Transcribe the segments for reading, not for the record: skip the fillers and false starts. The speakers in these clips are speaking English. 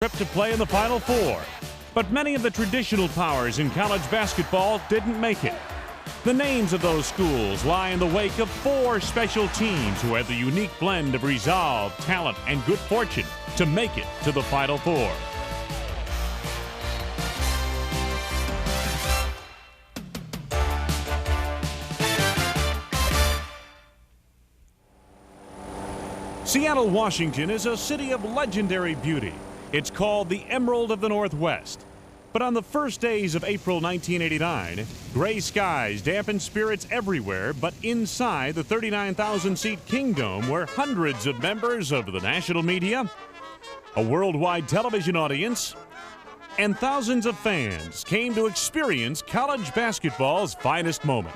trip to play in the Final Four. But many of the traditional powers in college basketball didn't make it. The names of those schools lie in the wake of 4 special teams who had the unique blend of resolve, talent, and good fortune to make it to the Final Four. Seattle, Washington is a city of legendary beauty. It's called the Emerald of the Northwest. But on the first days of April 1989, gray skies dampened spirits everywhere but inside the 39,000-seat Kingdome, where hundreds of members of the national media, a worldwide television audience, and thousands of fans came to experience college basketball's finest moment.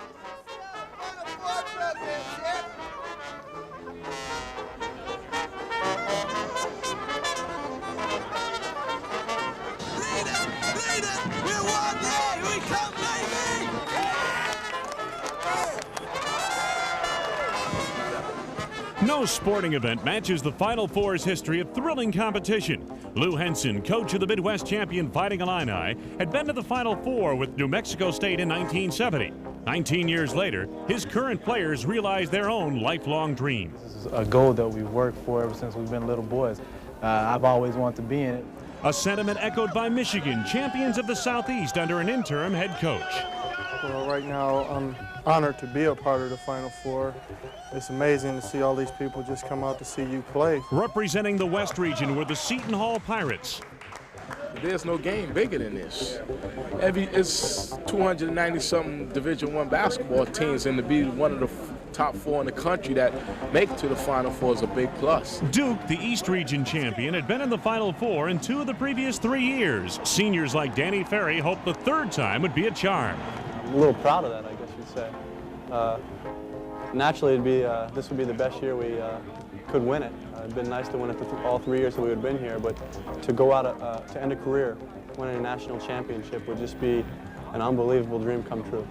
No sporting event matches the Final Four's history of thrilling competition. Lou Henson, coach of the Midwest champion Fighting Illini, had been to the Final Four with New Mexico State in 1970. 19 years later, his current players realized their own lifelong dream. This is a goal that we've worked for ever since we've been little boys. I've always wanted to be in it. A sentiment echoed by Michigan, champions of the Southeast under an interim head coach. Well, right now, I'm honored to be a part of the Final Four. It's amazing to see all these people just come out to see you play. Representing the West region were the Seton Hall Pirates. There's no game bigger than this. It's 290-something Division I basketball teams, and to be one of the top 4 in the country that make it to the Final Four is a big plus. Duke, the East Region champion, had been in the Final Four in 2 of the previous 3 years. Seniors like Danny Ferry hoped the 3rd time would be a charm. I'm a little proud of that, I guess you'd say. Naturally, this would be the best year we could win it. It'd been nice to win it all 3 years that we would have been here, but to go out to end a career winning a national championship would just be an unbelievable dream come true.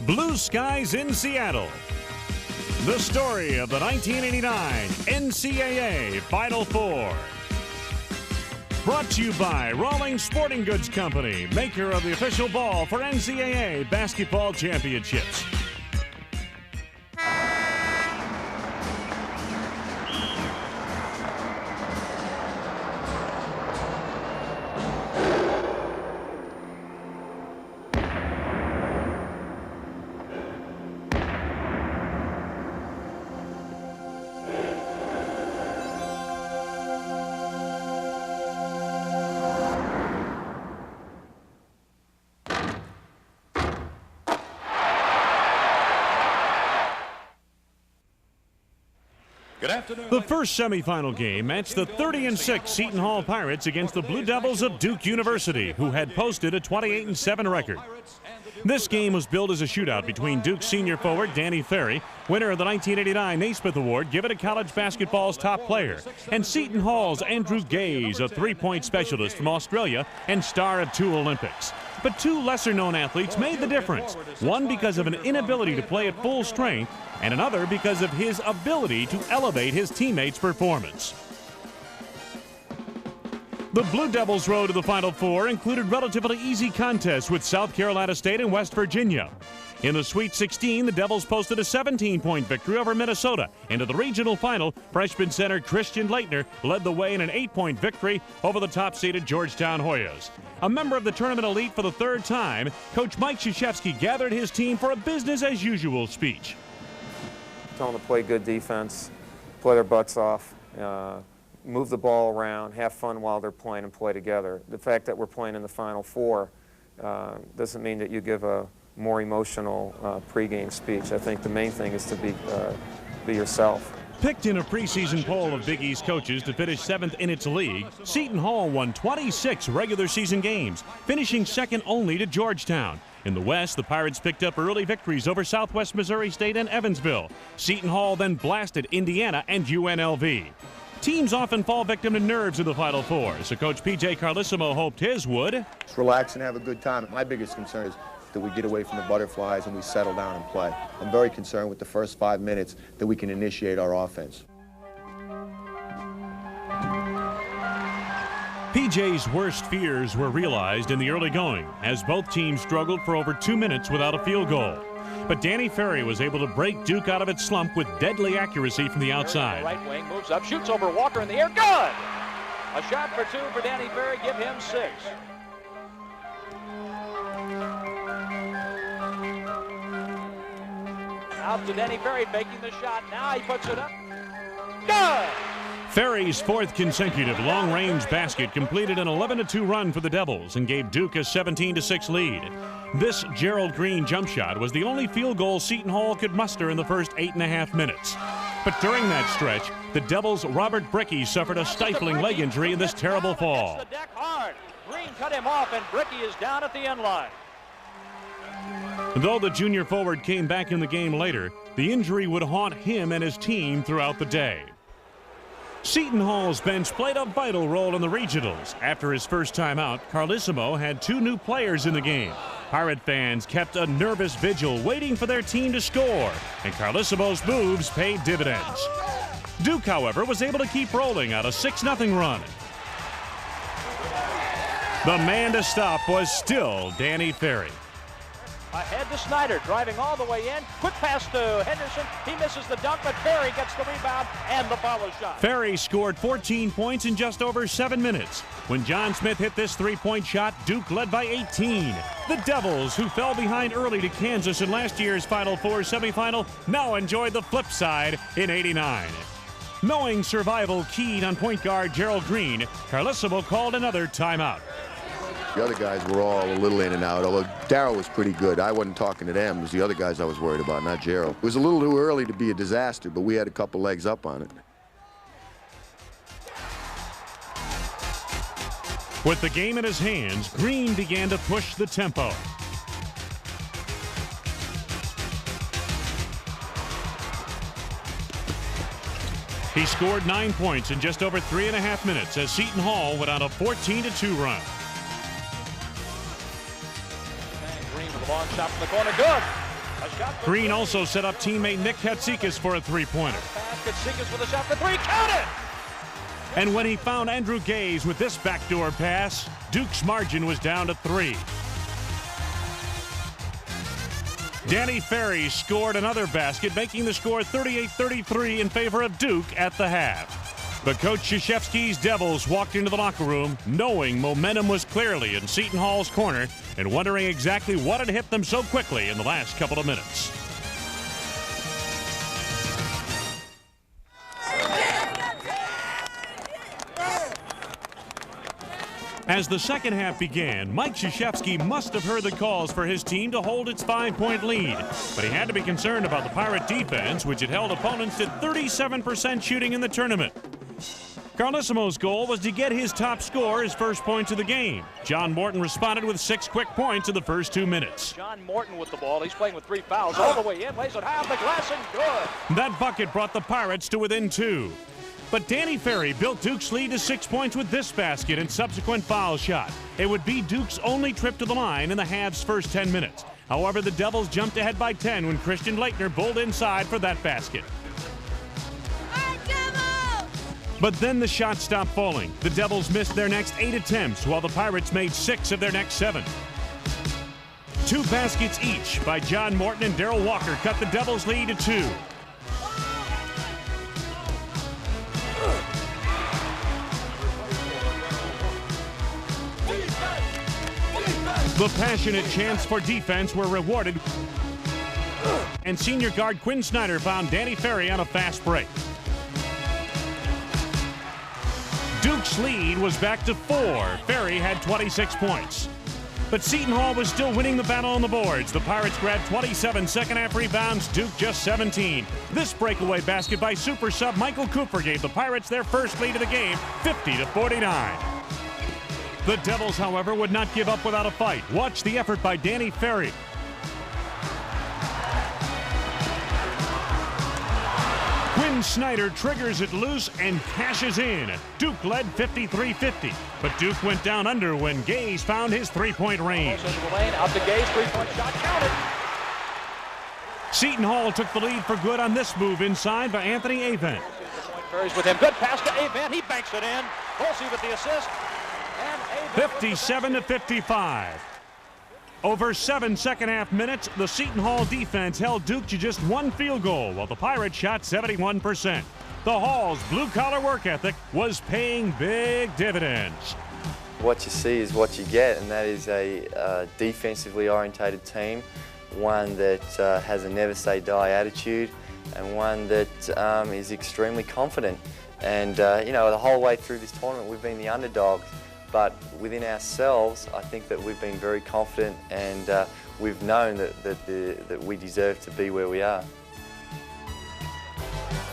Blue skies in Seattle. The story of the 1989 NCAA Final Four. Brought to you by Rawlings Sporting Goods Company, maker of the official ball for NCAA basketball championships. The first semifinal game matched the 30-6 Seton Hall Pirates against the Blue Devils of Duke University, who had posted a 28-7 record. This game was billed as a shootout between Duke's senior forward Danny Ferry, winner of the 1989 Naismith Award given to college basketball's top player, and Seton Hall's Andrew Gaze, a three-point specialist from Australia and star of 2 Olympics. But 2 lesser-known athletes made the difference, one because of an inability to play at full strength, and another because of his ability to elevate his teammates' performance. The Blue Devils' road to the Final Four included relatively easy contests with South Carolina State and West Virginia. In the Sweet 16, the Devils posted a 17-point victory over Minnesota. Into the regional final, freshman center Christian Leitner led the way in an 8-point victory over the top-seeded Georgetown Hoyas. A member of the tournament elite for the 3rd time, Coach Mike Krzyzewski gathered his team for a business-as-usual speech. Tell them to play good defense, play their butts off, move the ball around, have fun while they're playing and play together. The fact that we're playing in the Final Four doesn't mean that you give a more emotional pregame speech. I think the main thing is to be yourself. Picked in a preseason poll of Big East coaches to finish 7th in its league, Seton Hall won 26 regular season games, finishing second only to Georgetown. In the West, the Pirates picked up early victories over Southwest Missouri State and Evansville. Seton Hall then blasted Indiana and UNLV. Teams often fall victim to nerves in the Final Four, so Coach P.J. Carlissimo hoped his would. Just relax and have a good time. My biggest concern is that we get away from the butterflies and we settle down and play. I'm very concerned with the first 5 minutes that we can initiate our offense. PJ's worst fears were realized in the early going as both teams struggled for over 2 minutes without a field goal. But Danny Ferry was able to break Duke out of its slump with deadly accuracy from the outside. Right wing moves up, shoots over Walker in the air. Good! A shot for 2 for Danny Ferry. Give him 6. Out to Danny Ferry, making the shot. Now he puts it up. Good! Ferry's 4th consecutive long-range basket completed an 11-2 run for the Devils and gave Duke a 17-6 lead. This Gerald Green jump shot was the only field goal Seton Hall could muster in the first 8.5 minutes. But during that stretch, the Devils' Robert Brickey suffered a stifling leg injury in this terrible fall. The deck hard. Green cut him off, and Brickey is down at the end line. Though the junior forward came back in the game later, the injury would haunt him and his team throughout the day. Seton Hall's bench played a vital role in the regionals. After his first time out, Carlissimo had 2 new players in the game. Pirate fans kept a nervous vigil waiting for their team to score, and Carlissimo's moves paid dividends. Duke, however, was able to keep rolling out a 6-0 run. The man to stop was still Danny Ferry. Ahead to Snyder, driving all the way in. Quick pass to Henderson. He misses the dunk, but Ferry gets the rebound and the follow shot. Ferry scored 14 points in just over 7 minutes. When John Smith hit this 3-point shot, Duke led by 18. The Devils, who fell behind early to Kansas in last year's Final Four semifinal, now enjoyed the flip side in '89. Knowing survival keyed on point guard Gerald Green, Carlissimo called another timeout. The other guys were all a little in and out, although Darryl was pretty good. I wasn't talking to them. It was the other guys I was worried about, not Gerald. It was a little too early to be a disaster, but we had a couple legs up on it. With the game in his hands, Green began to push the tempo. He scored 9 points in just over 3.5 minutes as Seton Hall went on a 14-2 run. Long shot from the corner, good. Green also set up teammate Nick Katsikas for a 3-pointer. Katsikas with a shot for 3, count it! And when he found Andrew Gaze with this backdoor pass, Duke's margin was down to 3. Danny Ferry scored another basket, making the score 38-33 in favor of Duke at the half. But Coach Krzyzewski's Devils walked into the locker room knowing momentum was clearly in Seton Hall's corner and wondering exactly what had hit them so quickly in the last couple of minutes. As the second half began, Mike Krzyzewski must have heard the calls for his team to hold its 5-point lead. But he had to be concerned about the Pirate defense, which had held opponents to 37% shooting in the tournament. Carlissimo's goal was to get his top scorer his first points of the game. John Morton responded with 6 quick points in the first 2 minutes. John Morton with the ball. He's playing with 3 fouls all the way in. Lays it high off the glass and good. That bucket brought the Pirates to within 2. But Danny Ferry built Duke's lead to 6 points with this basket and subsequent foul shot. It would be Duke's only trip to the line in the half's first 10 minutes. However, the Devils jumped ahead by 10 when Christian Laettner bowled inside for that basket. But then the shots stopped falling. The Devils missed their next 8 attempts, while the Pirates made 6 of their next 7. 2 baskets each by John Morton and Darryl Walker cut the Devils' lead to 2. The passionate chants for defense were rewarded, and senior guard Quinn Snyder found Danny Ferry on a fast break. Duke's lead was back to 4. Ferry had 26 points. But Seton Hall was still winning the battle on the boards. The Pirates grabbed 27 second-half rebounds, Duke just 17. This breakaway basket by super sub Michael Cooper gave the Pirates their first lead of the game, 50-49. The Devils, however, would not give up without a fight. Watch the effort by Danny Ferry. Quinn John Snyder triggers it loose and cashes in. Duke led 53-50, but Duke went down under when Gaze found his three-point range. Into the lane, out to Gaze, three-point shot, counted. Seton Hall took the lead for good on this move inside by Anthony Avent. Ferries with him, good pass to Avent, he banks it in. Hulsey with the assist. 57-55. Over 7 second-half minutes, the Seton Hall defense held Duke to just one field goal, while the Pirates shot 71%. The Hall's blue-collar work ethic was paying big dividends. What you see is what you get, and that is a defensively orientated team, one that has a never-say-die attitude, and one that is extremely confident. And, you know, the whole way through this tournament, we've been the underdogs. But within ourselves, I think that we've been very confident, and we've known that we deserve to be where we are.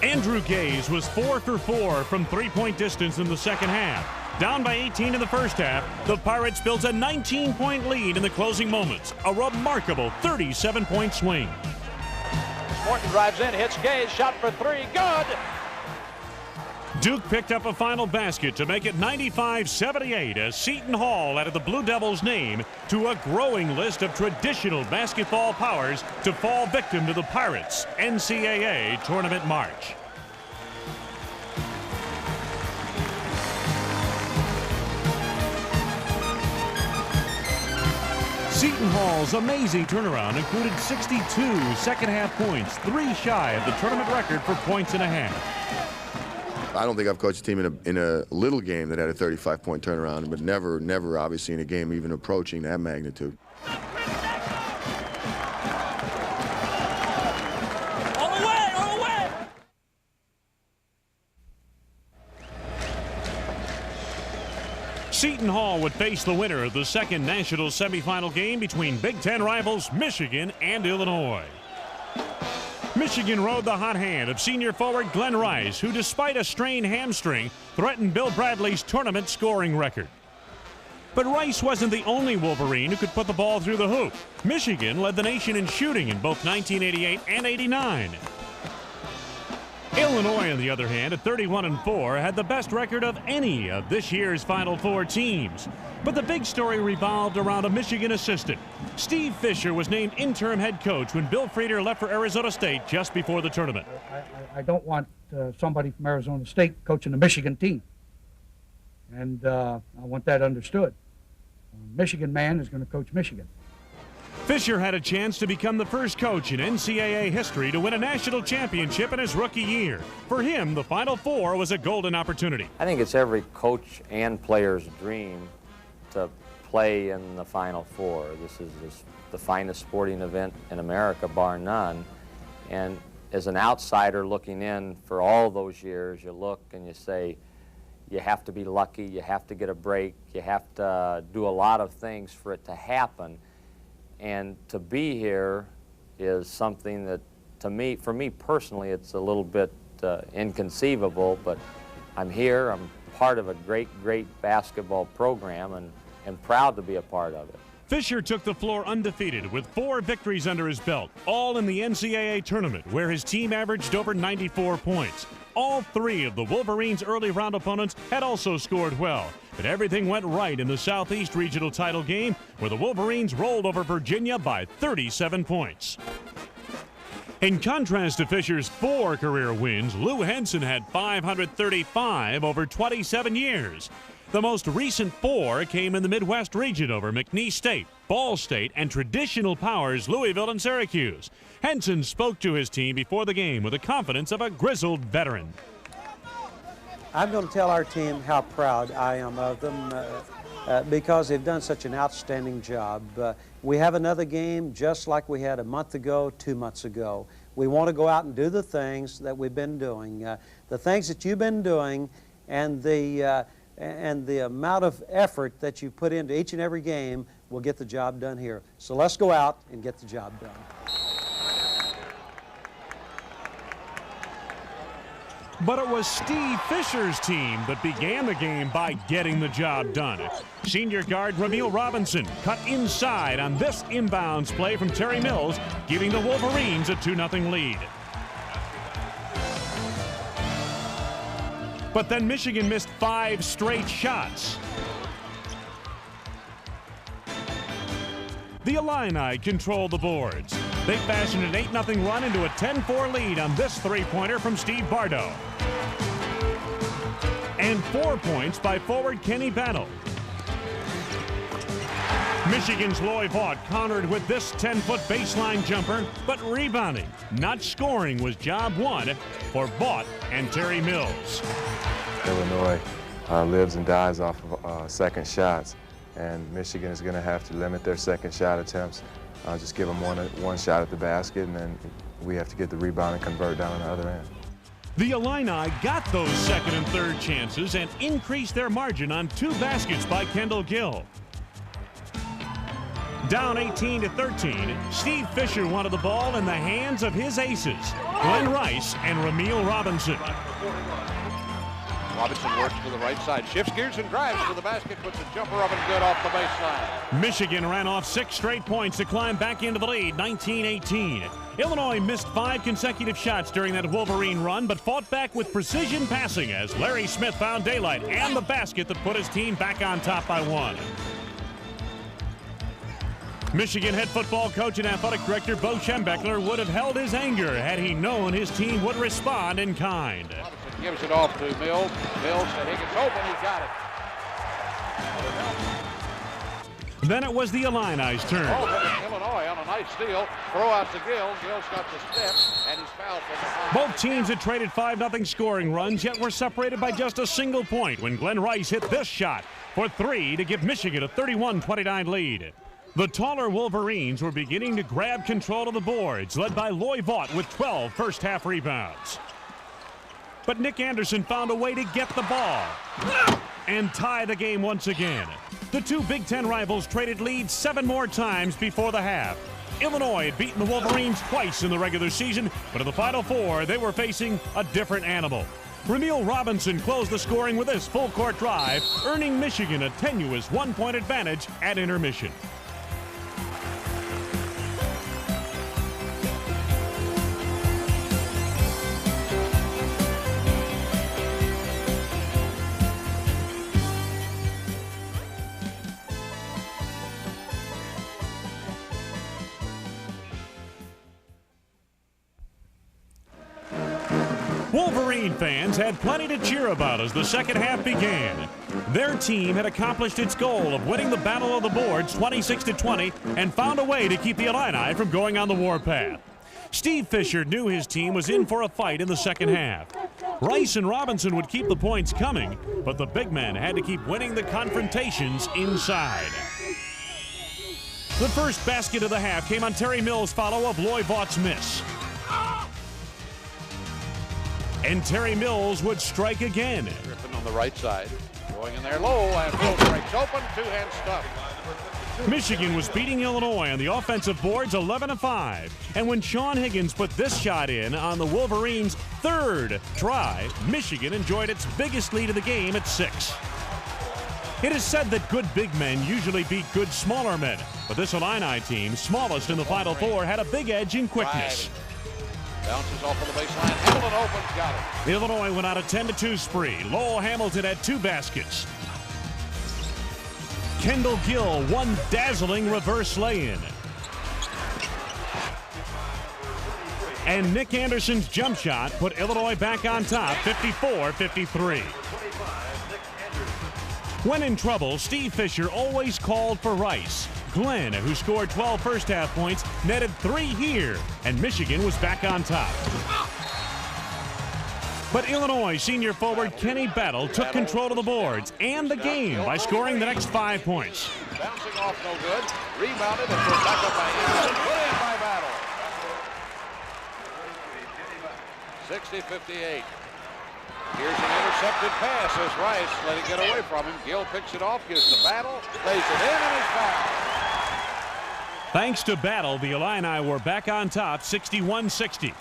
Andrew Gaze was 4 for 4 from three-point distance in the second half. Down by 18 in the first half, the Pirates built a 19-point lead in the closing moments. A remarkable 37-point swing. Morton drives in, hits Gaze, shot for three, good! Duke picked up a final basket to make it 95-78 as Seton Hall added the Blue Devils' name to a growing list of traditional basketball powers to fall victim to the Pirates' NCAA tournament march. Seton Hall's amazing turnaround included 62 second-half points, 3 shy of the tournament record for points and a half. I don't think I've coached a team in a little game that had a 35-point turnaround, but never obviously in a game even approaching that magnitude. All the way, all the way! Seton Hall would face the winner of the second national semifinal game between Big Ten rivals Michigan and Illinois. Michigan rode the hot hand of senior forward Glenn Rice, who despite a strained hamstring threatened Bill Bradley's tournament scoring record. But Rice wasn't the only Wolverine who could put the ball through the hoop. Michigan led the nation in shooting in both 1988 and '89. Illinois, on the other hand, at 31-4, had the best record of any of this year's Final Four teams. But the big story revolved around a Michigan assistant. Steve Fisher was named interim head coach when Bill Frieder left for Arizona State just before the tournament. I don't want somebody from Arizona State coaching the Michigan team. And I want that understood. A Michigan man is going to coach Michigan. Fisher had a chance to become the first coach in NCAA history to win a national championship in his rookie year. For him, the Final Four was a golden opportunity. I think it's every coach and player's dream to play in the Final Four. This is the finest sporting event in America, bar none. And as an outsider looking in for all those years, you look and you say, you have to be lucky, you have to get a break, you have to do a lot of things for it to happen. And to be here is something that, to me, for me personally, it's a little bit inconceivable, but I'm here, I'm part of a great basketball program, and proud to be a part of it. Fisher took the floor undefeated with 4 victories under his belt, all in the NCAA tournament, where his team averaged over 94 points. All 3 of the Wolverines' early round opponents had also scored well, but everything went right in the Southeast Regional title game, where the Wolverines rolled over Virginia by 37 points. In contrast to Fisher's 4 career wins, Lou Henson had 535 over 27 years. The most recent 4 came in the Midwest region over McNeese State, Ball State, and traditional powers Louisville and Syracuse. Henson spoke to his team before the game with the confidence of a grizzled veteran. I'm going to tell our team how proud I am of them because they've done such an outstanding job. We have another game just like we had a month ago, 2 months ago. We want to go out and do the things that we've been doing. The things that you've been doing and the amount of effort that you put into each and every game will get the job done here. So let's go out and get the job done. But it was Steve Fisher's team that began the game by getting the job done. Senior guard Ramil Robinson cut inside on this inbounds play from Terry Mills, giving the Wolverines a 2-0 lead. But then Michigan missed 5 straight shots. The Illini controlled the boards. They fashioned an 8-0 run into a 10-4 lead on this three-pointer from Steve Bardo. And 4 points by forward Kenny Battle. Michigan's Loy Vaught countered with this 10-foot baseline jumper, but rebounding, not scoring, was job one for Vaught and Terry Mills. Illinois lives and dies off of second shots, and Michigan is going to have to limit their second shot attempts. Just give them one shot at the basket, and then we have to get the rebound and convert down on the other end. The Illini got those second and third chances and increased their margin on 2 baskets by Kendall Gill. Down 18-13, Steve Fisher wanted the ball in the hands of his aces, Glenn Rice and Ramil Robinson. Robinson works to the right side, shifts gears and drives to the basket, puts a jumper up and good off the baseline. Michigan ran off 6 straight points to climb back into the lead, 19-18. Illinois missed 5 consecutive shots during that Wolverine run, but fought back with precision passing as Larry Smith found daylight and the basket that put his team back on top by 1. Michigan head football coach and athletic director Bo Schembechler would have held his anger had he known his team would respond in kind. Robinson gives it off to Mills. Mills to Higgins, open, he got it. Then it was the Illini's turn. Illinois on a nice steal. Throw out to Gill. Gill's got the step, and he's fouled from behind. Both teams had traded 5-0 scoring runs, yet were separated by just a single point when Glenn Rice hit this shot for 3 to give Michigan a 31-29 lead. The taller Wolverines were beginning to grab control of the boards, led by Loy Vaught with 12 first-half rebounds. But Nick Anderson found a way to get the ball and tie the game once again. The 2 Big Ten rivals traded leads 7 more times before the half. Illinois had beaten the Wolverines twice in the regular season, but in the Final Four, they were facing a different animal. Ramil Robinson closed the scoring with this full-court drive, earning Michigan a tenuous 1-point advantage at intermission. Wolverine fans had plenty to cheer about as the second half began. Their team had accomplished its goal of winning the Battle of the Boards 26-20 and found a way to keep the Illini from going on the warpath. Steve Fisher knew his team was in for a fight in the second half. Rice and Robinson would keep the points coming, but the big men had to keep winning the confrontations inside. The first basket of the half came on Terry Mills' follow of Loy Vaught's miss. And Terry Mills would strike again. Griffin on the right side, going in there low, and Mills breaks open, 2-hand stuff. Michigan was beating Illinois on the offensive boards 11-5. And when Sean Higgins put this shot in on the Wolverines' 3rd try, Michigan enjoyed its biggest lead of the game at 6. It is said that good big men usually beat good smaller men, but this Illini team, smallest in the Final Four, had a big edge in quickness. Bounces off of the baseline. Hamilton opens, got it. Illinois went on a 10-2 spree. Lowell Hamilton had 2 baskets. Kendall Gill, 1 dazzling reverse lay-in. And Nick Anderson's jump shot put Illinois back on top, 54-53. When in trouble, Steve Fisher always called for Rice. Glenn, who scored 12 first-half points, netted 3 here, and Michigan was back on top. But Illinois senior forward Kenny Battle took control of the boards and the game by scoring the next 5 points. Bouncing off no good. Rebounded and put back up by Anderson. Put in by Battle. 60-58. Here's an intercepted pass as Rice let it get away from him. Gill picks it off, gives the Battle, lays it in, and he's fouled. Thanks to Battle, the Illini were back on top, 61-60.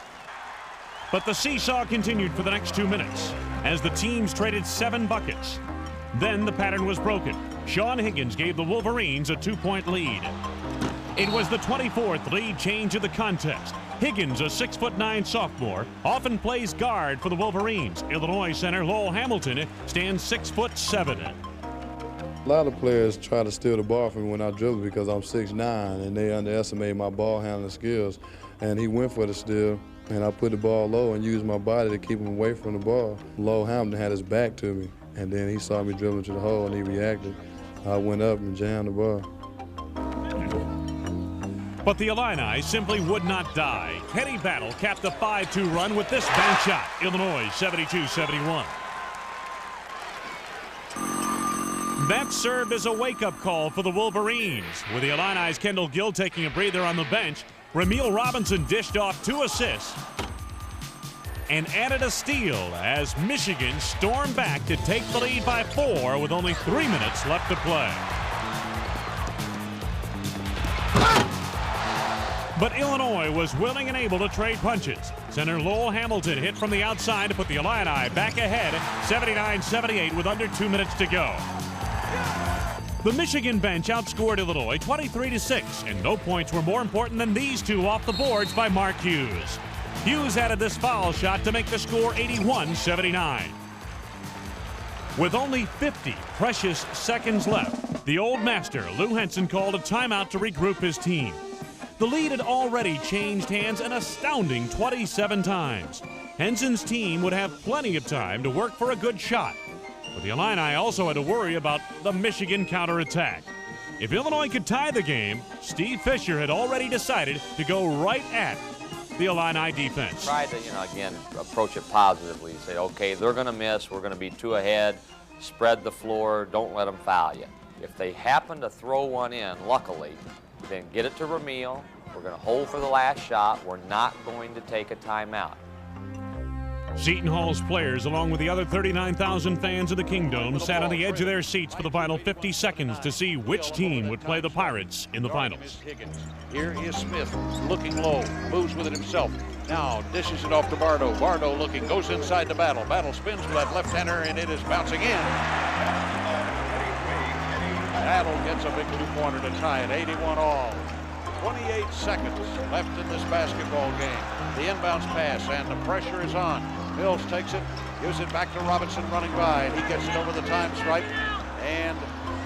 But the seesaw continued for the next 2 minutes as the teams traded 7 buckets. Then the pattern was broken. Sean Higgins gave the Wolverines a 2-point lead. It was the 24th lead change of the contest. Higgins, a 6'9" sophomore, often plays guard for the Wolverines. Illinois center Lowell Hamilton stands 6'7". A lot of players try to steal the ball from me when I dribble because I'm 6'9", and they underestimate my ball handling skills. And he went for the steal, and I put the ball low and used my body to keep him away from the ball. Lowell Hamilton had his back to me, and then he saw me dribbling to the hole, and he reacted. I went up and jammed the ball. But the Illini simply would not die. Kenny Battle capped the 5-2 run with this bank shot. Illinois 72-71. That served as a wake-up call for the Wolverines. With the Illini's Kendall Gill taking a breather on the bench, Ramil Robinson dished off 2 assists and added a steal as Michigan stormed back to take the lead by 4 with only 3 minutes left to play. But Illinois was willing and able to trade punches. Center Lowell Hamilton hit from the outside to put the Illini back ahead, 79-78 with under 2 minutes to go. The Michigan bench outscored Illinois 23-6, and no points were more important than these two off the boards by Mark Hughes. Hughes added this foul shot to make the score 81-79. With only 50 precious seconds left, the old master, Lou Henson, called a timeout to regroup his team. The lead had already changed hands an astounding 27 times. Henson's team would have plenty of time to work for a good shot. But the Illini also had to worry about the Michigan counterattack. If Illinois could tie the game, Steve Fisher had already decided to go right at the Illini defense. Try to, again, approach it positively. Say, okay, they're going to miss. We're going to be 2 ahead. Spread the floor. Don't let them foul you. If they happen to throw one in, luckily, then get it to Ramil. We're going to hold for the last shot. We're not going to take a timeout. Seton Hall's players, along with the other 39,000 fans of the Kingdom, sat on the edge of their seats for the final 50 seconds to see which team would play the Pirates in the finals. Here is Smith, looking low, moves with it himself. Now dishes it off to Bardo. Bardo looking, goes inside the Battle. Battle spins with that left-hander, and it is bouncing in. Battle gets a big 2-pointer to tie it, 81 all. 28 seconds left in this basketball game. The inbounds pass, and the pressure is on. Mills takes it, gives it back to Robinson running by, and he gets it over the time stripe. And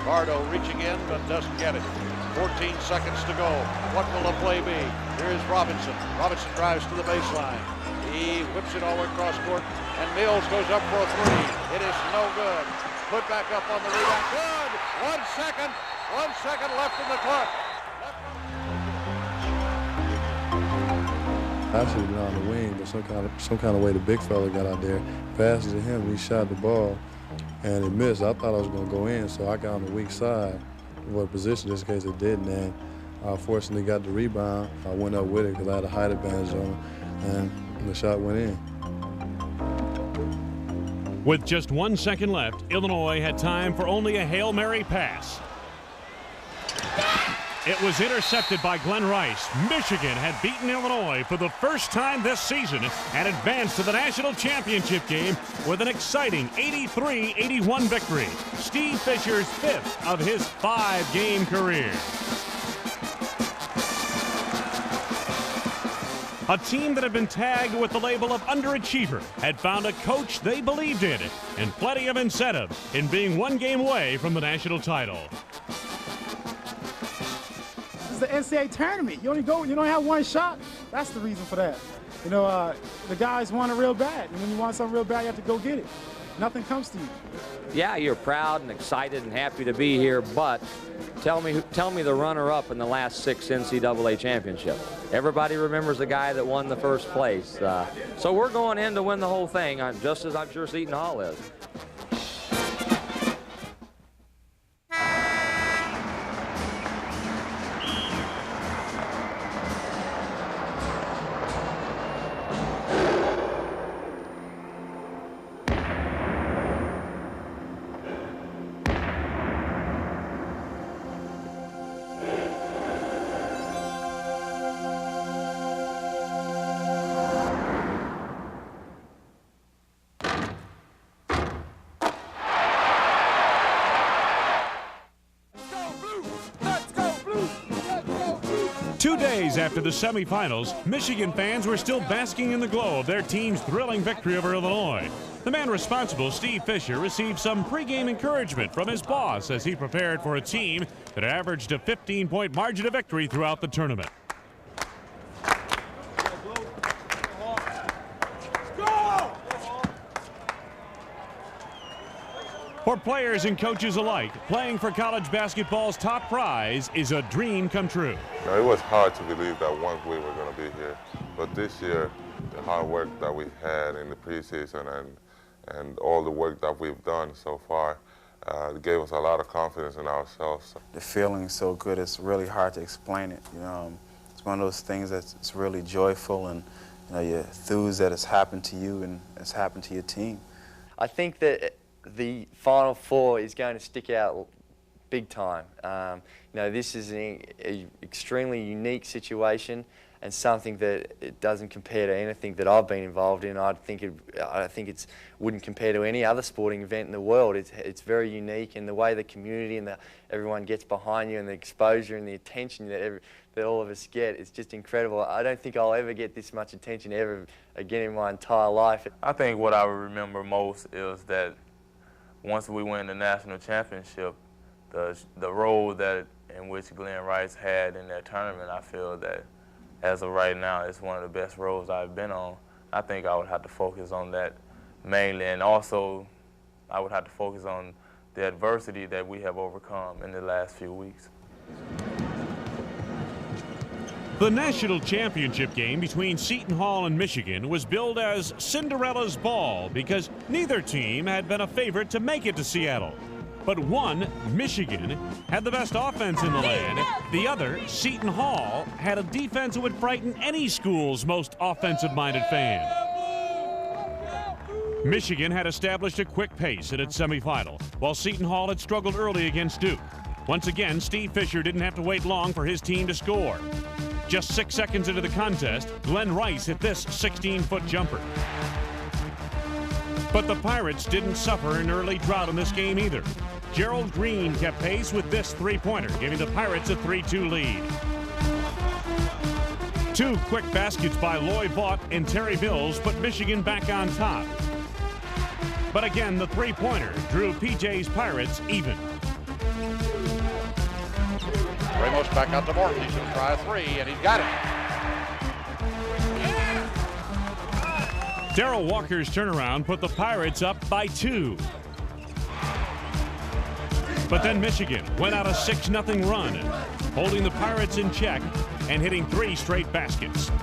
Bardo reaching in, but doesn't get it. 14 seconds to go. What will the play be? Here is Robinson. Robinson drives to the baseline. He whips it all the way across court, and Mills goes up for a 3. It is no good. Put back up on the rebound. Good! 1 second. 1 second left in the clock. I should have been on the wing, but some kind of way the big fella got out there, passes to him, he shot the ball, and it missed. I thought I was going to go in, so I got on the weak side for a position just in case it didn't, and I fortunately got the rebound. I went up with it because I had a height advantage on him, and the shot went in. With just 1 second left, Illinois had time for only a Hail Mary pass. It was intercepted by Glenn Rice. Michigan had beaten Illinois for the first time this season and advanced to the national championship game with an exciting 83-81 victory. Steve Fisher's 5th of his 5-game career. A team that had been tagged with the label of underachiever had found a coach they believed in and plenty of incentive in being 1 game away from the national title. The NCAA tournament. You don't have 1 shot. That's the reason for that. The guys want it real bad, and when you want something real bad, you have to go get it. Nothing comes to you. Yeah, you're proud and excited and happy to be here, but tell me the runner-up in the last 6 NCAA championships. Everybody remembers the guy that won the first place. So we're going in to win the whole thing, just as I'm sure Seton Hall is. days after the semifinals, Michigan fans were still basking in the glow of their team's thrilling victory over Illinois. The man responsible, Steve Fisher, received some pregame encouragement from his boss as he prepared for a team that averaged a 15-point margin of victory throughout the tournament. For players and coaches alike, playing for college basketball's top prize is a dream come true. It was hard to believe that once we were going to be here, but this year, the hard work that we had in the preseason and all the work that we've done so far gave us a lot of confidence in ourselves. The feeling is so good, it's really hard to explain it. You know, it's one of those things that's really joyful, and you know, you're enthused that it's happened to you and it's happened to your team. I think that the Final Four is going to stick out big time. You know, this is an extremely unique situation and something that it doesn't compare to anything that I've been involved in. I think it wouldn't compare to any other sporting event in the world. It's very unique, and the way the community and everyone gets behind you, and the exposure and the attention that all of us get, it's just incredible. I don't think I'll ever get this much attention ever again in my entire life. I think what I remember most is that once we win the national championship, the role in which Glenn Rice had in that tournament, I feel that as of right now, it's one of the best roles I've been on. I think I would have to focus on that mainly, and also I would have to focus on the adversity that we have overcome in the last few weeks. The national championship game between Seton Hall and Michigan was billed as Cinderella's Ball because neither team had been a favorite to make it to Seattle. But one, Michigan, had the best offense in the land. The other, Seton Hall, had a defense that would frighten any school's most offensive-minded fan. Michigan had established a quick pace in its semifinal, while Seton Hall had struggled early against Duke. Once again, Steve Fisher didn't have to wait long for his team to score. Just 6 seconds into the contest, Glenn Rice hit this 16-foot jumper. But the Pirates didn't suffer an early drought in this game either. Gerald Green kept pace with this three-pointer, giving the Pirates a 3-2 lead. 2 quick baskets by Loy Vaught and Terry Mills put Michigan back on top. But again, the three-pointer drew PJ's Pirates even. Ramos back out to Morton. He's going to try a three, and he's got it. Darrell Walker's turnaround put the Pirates up by 2. But then Michigan went out a 6-0 run, holding the Pirates in check and hitting 3 straight baskets. On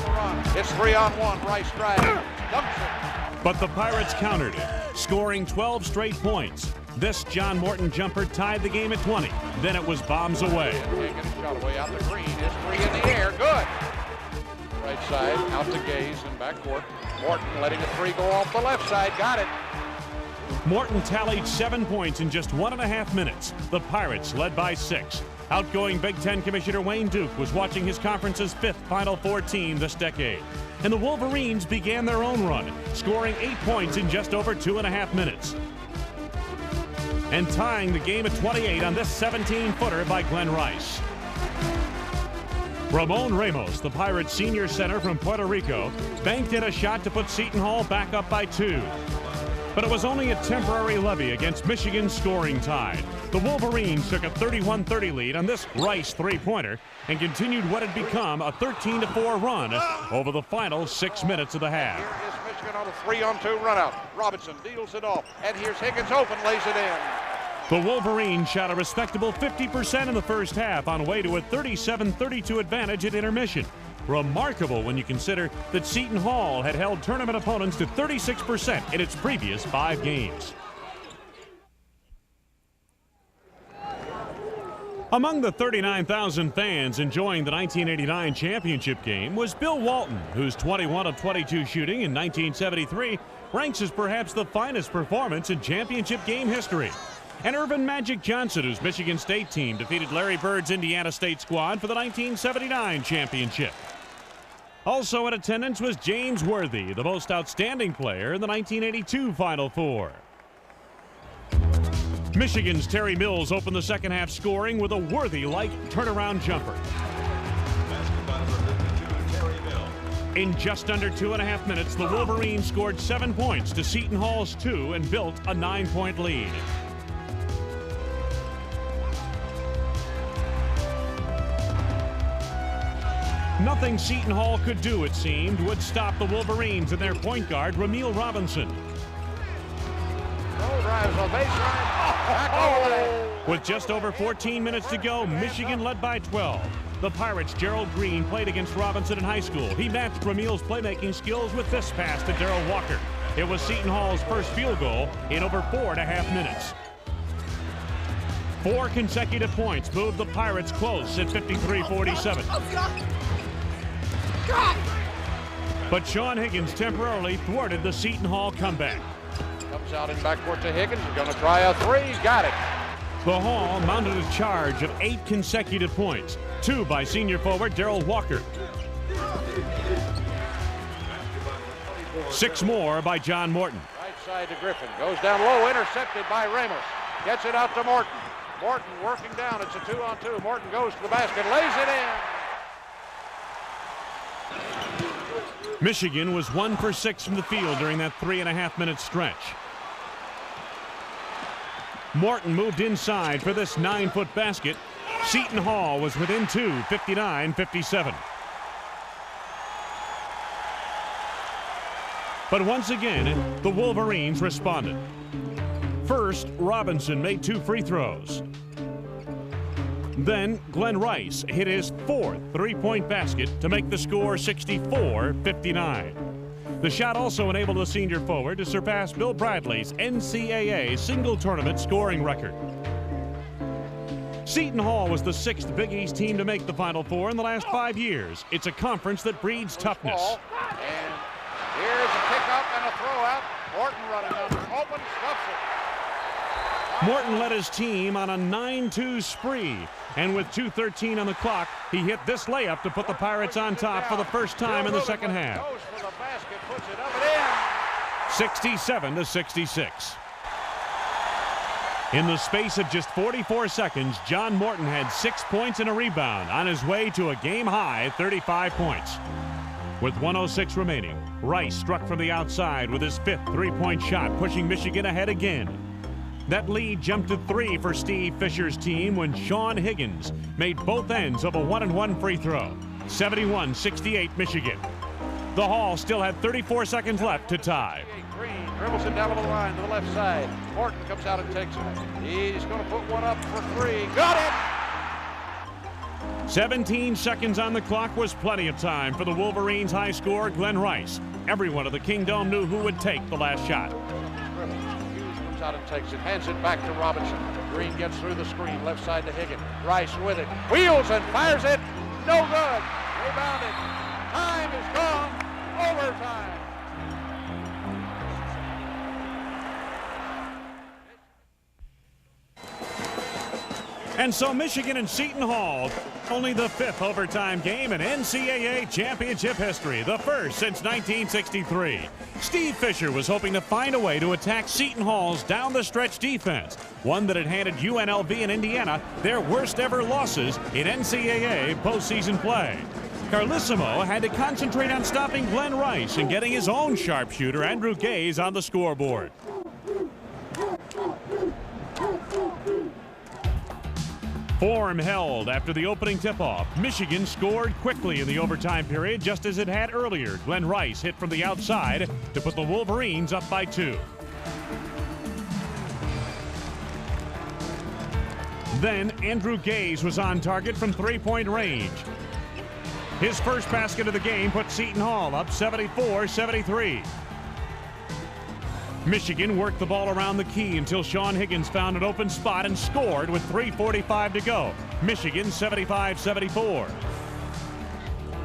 the run. It's 3-on-1. Rice drives. Dunks it. But the Pirates countered it, scoring 12 straight points. This John Morton jumper tied the game at 20. Then it was bombs away. Can't get a shot away out the green. It's 3 in the air. Good. Right side, out to Gaze and backcourt. Morton letting a 3 go off the left side. Got it. Morton tallied 7 points in just 1.5 minutes. The Pirates led by 6. Outgoing Big Ten Commissioner Wayne Duke was watching his conference's 5th Final Four team this decade. And the Wolverines began their own run, scoring 8 points in just over 2.5 minutes. And tying the game at 28 on this 17-footer by Glenn Rice. Ramon Ramos, the Pirates' senior center from Puerto Rico, banked in a shot to put Seton Hall back up by 2. But it was only a temporary levy against Michigan's scoring tide. The Wolverines took a 31-30 lead on this Rice three-pointer and continued what had become a 13-4 run over the final 6 minutes of the half. Here is Michigan on a 3-on-2 run out. Robinson deals it off, and here's Higgins open, lays it in. The Wolverines shot a respectable 50% in the first half on way to a 37-32 advantage at intermission. Remarkable when you consider that Seton Hall had held tournament opponents to 36% in its previous 5 games. Among the 39,000 fans enjoying the 1989 championship game was Bill Walton, whose 21 of 22 shooting in 1973 ranks as perhaps the finest performance in championship game history. And Irvin Magic Johnson, whose Michigan State team defeated Larry Bird's Indiana State squad for the 1979 championship. Also in attendance was James Worthy, the most outstanding player in the 1982 Final Four. Michigan's Terry Mills opened the second half scoring with a Worthy-like turnaround jumper. In just under 2.5 minutes, the Wolverines scored 7 points to Seton Hall's 2 and built a 9-point lead. Nothing Seton Hall could do, it seemed, would stop the Wolverines and their point guard, Ramil Robinson. Drives on baseline. Back over there. With just over 14 minutes to go, Michigan led by 12. The Pirates' Gerald Green played against Robinson in high school. He matched Ramil's playmaking skills with this pass to Darrell Walker. It was Seton Hall's first field goal in over 4.5 minutes. 4 consecutive points moved the Pirates close at 53-47. But Sean Higgins temporarily thwarted the Seton Hall comeback. Comes out in backcourt to Higgins. He's going to try a three. He's got it. The Hall mounted a charge of 8 consecutive points, 2 by senior forward Darrell Walker. 6 more by John Morton. Right side to Griffin. Goes down low, intercepted by Ramos. Gets it out to Morton. Morton working down. It's a 2-on-2. Morton goes to the basket, lays it in. Michigan was 1 for 6 from the field during that 3.5-minute stretch. Morton moved inside for this 9-foot basket. Seton Hall was within 2, 59-57. But once again, the Wolverines responded. First, Robinson made 2 free throws. Then Glenn Rice hit his 4th three-point basket to make the score 64-59. The shot also enabled the senior forward to surpass Bill Bradley's NCAA single tournament scoring record. Seton Hall was the 6th Big East team to make the Final Four in the last 5 years. It's a conference that breeds toughness. And here's a kick-up and a throw-out. Morton running under, open, stuffs it. Morton led his team on a 9-2 spree, and with 2:13 on the clock, he hit this layup to put the Pirates on top for the first time in the second half. 67-66. In the space of just 44 seconds, John Morton had 6 points and a rebound on his way to a game-high 35 points. With 1:06 remaining, Rice struck from the outside with his 5th three-point shot, pushing Michigan ahead again. That lead jumped to 3 for Steve Fisher's team when Sean Higgins made both ends of a 1-and-1 free throw. 71-68 Michigan. The Hall still had 34 seconds left to tie. Green dribbles it down to the line to the left side. Morton comes out and takes it. He's going to put one up for 3. Got it! 17 seconds on the clock was plenty of time for the Wolverines' high scorer, Glenn Rice. Everyone of the Kingdom knew who would take the last shot. Out and takes it, hands it back to Robinson. Green gets through the screen, left side to Higgins. Rice with it, wheels and fires it. No good. Rebounded. Time is gone. Overtime. And so Michigan and Seton Hall, only the 5th overtime game in NCAA championship history, the first since 1963. Steve Fisher was hoping to find a way to attack Seton Hall's down-the-stretch defense, one that had handed UNLV and Indiana their worst ever losses in NCAA postseason play. Carlissimo had to concentrate on stopping Glenn Rice and getting his own sharpshooter, Andrew Gaze, on the scoreboard. Form held after the opening tip-off. Michigan scored quickly in the overtime period, just as it had earlier. Glenn Rice hit from the outside to put the Wolverines up by 2. Then Andrew Gaze was on target from 3-point range. His first basket of the game put Seton Hall up 74-73. Michigan worked the ball around the key until Sean Higgins found an open spot and scored with 3:45 to go. Michigan 75-74.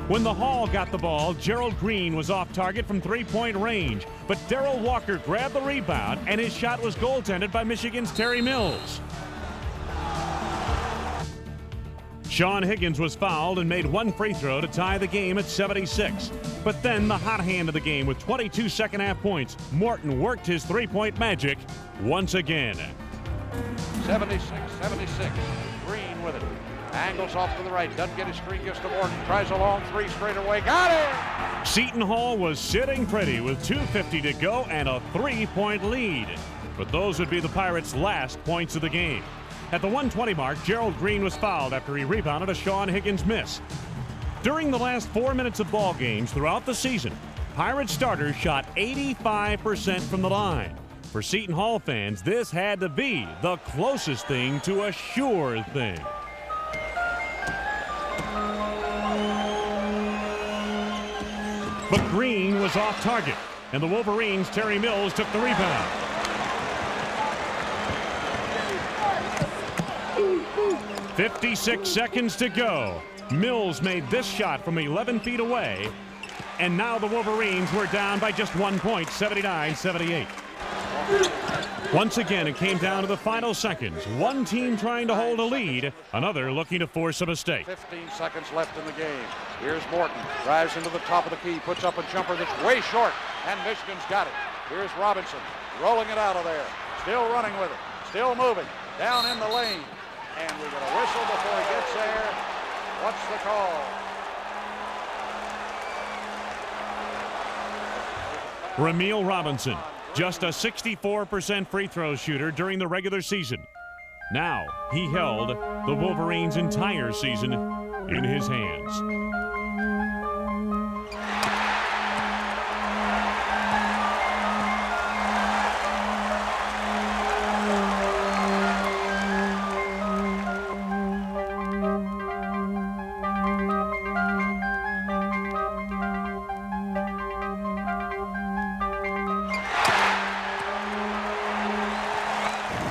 When the Hall got the ball, Gerald Green was off target from 3-point range, but Darrell Walker grabbed the rebound and his shot was goaltended by Michigan's Terry Mills. Sean Higgins was fouled and made 1 free throw to tie the game at 76. But then the hot hand of the game with 22 second-half points, Morton worked his 3-point magic once again. 76-76. Green with it. Angles off to the right, doesn't get his screen, gets to Morton, tries a long three straight away, got it! Seton Hall was sitting pretty with 2:50 to go and a 3-point lead. But those would be the Pirates' last points of the game. At the 1:20 mark, Gerald Green was fouled after he rebounded a Sean Higgins miss. During the last 4 minutes of ball games throughout the season, Pirates starters shot 85% from the line. For Seton Hall fans, this had to be the closest thing to a sure thing. But Green was off target, and the Wolverines' Terry Mills took the rebound. "56 seconds to go. Mills made this shot from 11 feet away, and now the Wolverines were down by just 1 point, 79-78. Once again, it came down to the final seconds. One team trying to hold a lead, another looking to force a mistake. 15 seconds left in the game. Here's Morton, drives into the top of the key, puts up a jumper that's way short, and Michigan's got it. Here's Robinson, rolling it out of there, still running with it, still moving, down in the lane, and we get a whistle before he gets there. What's the call? Ramil Robinson, just a 64% free throw shooter during the regular season. Now he held the Wolverines' entire season in his hands.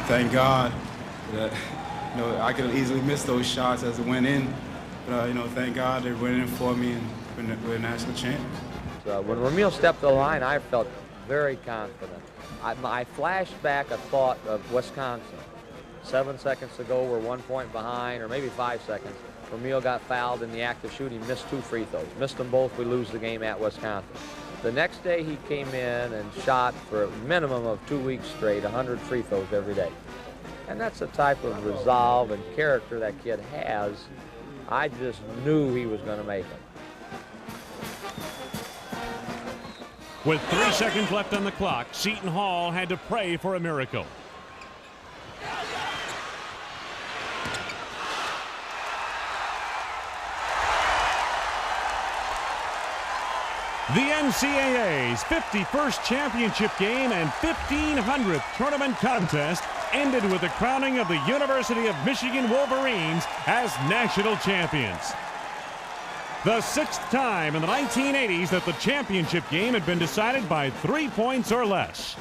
Thank God that I could have easily missed those shots as it went in, but thank God they went in for me and we're national champions. When Ramil stepped to the line, I felt very confident. I flashed back a thought of Wisconsin. 7 seconds to go, we're 1 point behind, or maybe 5 seconds. Ramil got fouled in the act of shooting, missed 2 free throws. Missed them both, we lose the game at Wisconsin. The next day he came in and shot for a minimum of 2 weeks straight, 100 free throws every day. And that's the type of resolve and character that kid has. I just knew he was going to make it. With 3 seconds left on the clock, Seton Hall had to pray for a miracle. The NCAA's 51st championship game and 1,500th tournament contest ended with the crowning of the University of Michigan Wolverines as national champions. The 6th time in the 1980s that the championship game had been decided by 3 points or less.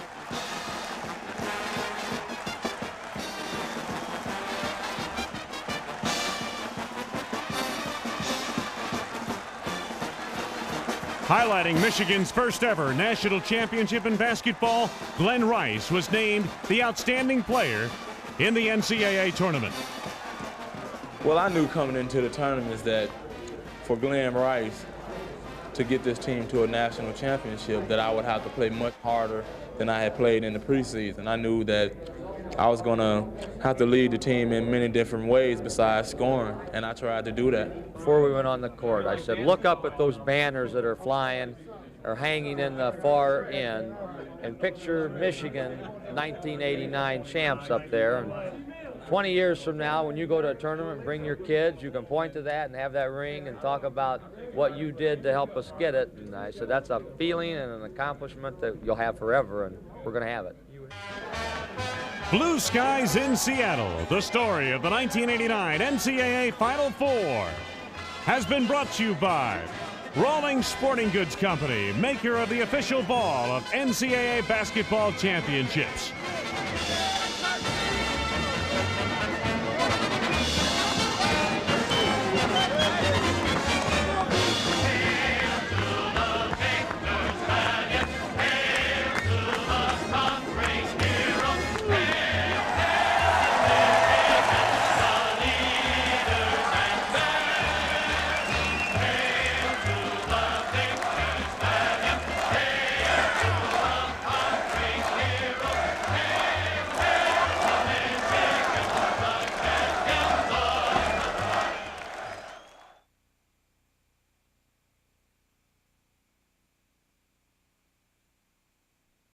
Highlighting Michigan's first ever national championship in basketball, Glenn Rice was named the outstanding player in the NCAA tournament. Well, I knew coming into the tournaments that for Glenn Rice to get this team to a national championship that I would have to play much harder than I had played in the preseason. I knew that I was going to have to lead the team in many different ways besides scoring, and I tried to do that. Before we went on the court, I said, look up at those banners that are flying or hanging in the far end, and picture Michigan 1989 champs up there. And 20 years from now, when you go to a tournament and bring your kids, you can point to that and have that ring and talk about what you did to help us get it. And I said, that's a feeling and an accomplishment that you'll have forever, and we're going to have it. Blue skies in Seattle. The story of the 1989 NCAA Final Four has been brought to you by Rawlings Sporting Goods Company, maker of the official ball of NCAA basketball championships.